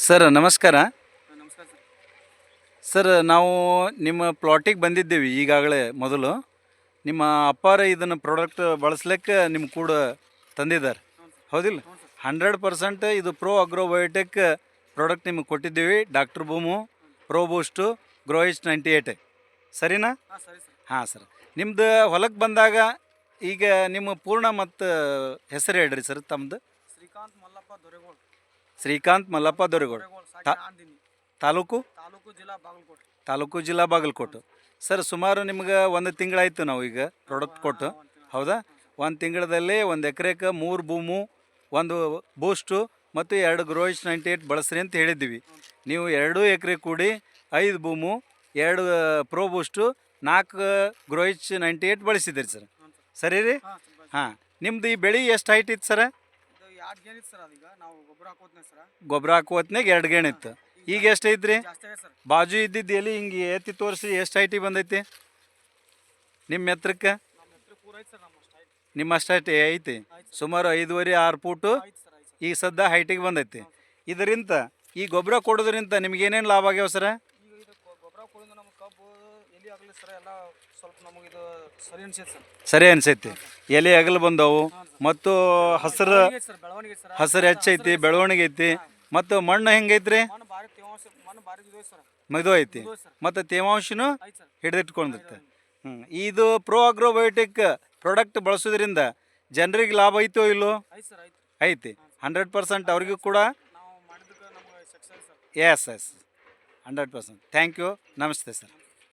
Sir ನಮಸ್ಕಾರ. ನಮಸ್ಕಾರ sir. Sir ನಾವು ನಿಮ್ಮ ಪ್ಲಾಟಿಗೆ ಬಂದಿದ್ದೇವೆ ಈಗಾಗಲೇ ಮೊದಲು. ನಿಮ್ಮ ಅಪ್ಪಾರ ಇದನ್ನು ಪ್ರಾಡಕ್ಟ್ ಬಳಸ್ಲಿಕ್ಕೆ ನಿಮ್ಮ ಕೂಡ ತಂದಿದ್ದಾರೆ, ಹ್ಞೂ ಸರ್. ಹೌದಿಲ್ಲ? ಹ್ಞೂ ಸರ್. 100% ಇದು ಪ್ರೋ ಅಗ್ರೋಬಯೋಟೆಕ್ ಪ್ರಾಡಕ್ಟ್ ನಿಮಗೆ ಕೊಟ್ಟಿದ್ದೀವಿ. ಡಾಕ್ಟರ್ ಬೂಮು, ಪ್ರೋ ಬೂಸ್ಟು, ಗ್ರೋಯಿಸ್ 98 ಸರಿನಾ? ಹಾಂ ಸರಿ ಸರ್. ಹಾಂ ಸರ್. ನಿಮ್ದು ಹೊಲಕ್ಕೆ ಬಂದಾಗ ಈಗ ನಿಮ್ಮ ಪೂರ್ಣ ಮತ್ತು ಹೆಸರು ಹೇಳ್ರಿ ಸರ್ ತಮ್ಮದು. ಶ್ರೀಕಾಂತ್ ಮಲ್ಲಪ್ಪ ದೊರೆಗೋಳ್. ಶ್ರೀಕಾಂತ್ ಮಲ್ಲಪ್ಪ ದೊರೆಗೋಡು, ಸಾಕಿನ ಆಂದಿನಿ. ತಾಲೂಕು ತಾಲೂಕು ಜಿಲ್ಲಾ ಬಾಗಲಕೋಟೆ. ತಾಲೂಕು ಜಿಲ್ಲಾ ಬಾಗಲಕೋಟೆ. ಸರ್ ಸುಮಾರು ನಿಮ್ಗೆ 1 ತಿಂಗಳಾಯ್ತು ನಾವು ಈಗ ಪ್ರಾಡಕ್ಟ್ ಕೊಟ್ಟು, ಹೌದಾ? 1 ತಿಂಗಳಲ್ಲಿ 1 ಎಕರೆಗೆ 3 ಬೂಮು, 1 ಬೂಸ್ಟು ಮತ್ತು 2 ಗ್ರೋಯಿಸ್ 98 ಬಳಸ್ರಿ ಅಂತ ಹೇಳಿದ್ದೀವಿ. ನೀವು 2 ಎಕರೆ ಕೂಡಿ 5 ಬೂಮು, 2 ಪ್ರೋ ಬೂಸ್ಟು, 4 ಗ್ರೋಯಿಸ್ 98 ಬಳಸಿದ್ದೀರಿ ಸರ್. ಸರಿ ರೀ? ಹಾಂ ಸರ್. ಹಾಂ. ನಿಮ್ದು ಈ ಬೆಳೆ ಎಷ್ಟು ಹೈಟ್ ಇತ್ತು ಸರ್? ಇದು 2 ಗೇನ್ ಇತ್ತು ಸರ್. ಅದೀಗ ನಾವು ಗೊಬ್ಬರ ಹಾಕೋತ್ನೇ ಸರ್. ಗೊಬ್ಬರ ಹಾಕೋ ಹೊತ್ನಾಗ 2 ಗೇಣ್ ಇತ್ತು. ಈಗ ಎಷ್ಟು ಐತ್ರಿ? ಜಾಸ್ತಿ ಆಗಿದೆ ಸರ್. ಬಾಜು ಇದ್ದಿದ್ದು ಎಲ್ಲಿ ಹಿಂಗೆ ಎತ್ತಿ ತೋರಿಸಿ ಎಷ್ಟು ಹೈಟಿಗೆ ಬಂದೈತಿ ನಿಮ್ಮ ಎತ್ತರಕ್ಕೆ? ನಮ್ಮ ಹತ್ರ ಪೂರ ಐತೆ ಸರ್. ನಮ್ಮ ಅಷ್ಟು ಐತೆ. ನಿಮ್ಮ ಅಷ್ಟು ಹೈಟ್ ಐತಿ? ಸುಮಾರು 5.5 6 ಫೂಟು ಐತೆ ಸರ್. ಐತೆ ಸರ್. ಈಗ ಸದ್ದ ಹೈಟಿಗೆ ಬಂದೈತಿ. ಇದರಿಂದ ಈ ಗೊಬ್ಬರ ಕೊಡೋದ್ರಿಂದ ನಿಮ್ಗೆ ಏನೇನು ಲಾಭ ಆಗ್ಯಾವ ಸರ? ಈಗ ಇದು ಗೊಬ್ಬರ ಕೊಡೋದು ನಮ್ಮ ಕಬ್ಬು ಎಲ್ಲಿ ಆಗಲಿ ಸರ್. ಎಲ್ಲ ಸ್ವಲ್ಪ ನಮಗೆ ಇದು ಸರಿ ಅನ್ಸೈತೆ ಸರ್. ಸರಿ ಅನ್ಸೈತಿ. ಎಲೆ ಅಗಲು ಬಂದವು ಮತ್ತು ಹಸಿರು ಬೆಳವಣಿಗೆ ಸರ್. ಬೆಳವಣಿಗೆ ಸರ್. ಹಸಿರು ಹೆಚ್ಚೈತಿ, ಬೆಳವಣಿಗೆ ಐತಿ. ಮತ್ತು ಮಣ್ಣು ಹೆಂಗೈತ್ರಿ? ಮಣ್ಣು ಭಾರಿ ತೇವಾಂಶ, ಮಣ್ಣು ಭಾರಿ ಇದು ಐತೆ ಸರ್. ಮೆದು ಐತಿ ಇದು ಐತೆ ಸರ್. ಮತ್ತು ತೇವಾಂಶನೂ ಐತೆ ಸರ್. ಹಿಡಿದಿಟ್ಕೊಂಡಿರುತ್ತೆ. ಇದು ಪ್ರೋ ಅಗ್ರೋಬಯೋಟಿಕ್ ಪ್ರಾಡಕ್ಟ್ ಬಳಸೋದ್ರಿಂದ ಜನರಿಗೆ ಲಾಭ ಐತೋ ಇಲ್ಲೋ? ಐತೆ ಸರ್. ಐತೆ. ಐತಿ. 100% ಅವ್ರಿಗೂ ಕೂಡ. ನಾವು ಮಾಡಿದ್ದಕ್ಕೆ ನಮಗೆ success sir. Yes 100%. Thank you. ನಮಸ್ತೆ ಸರ್.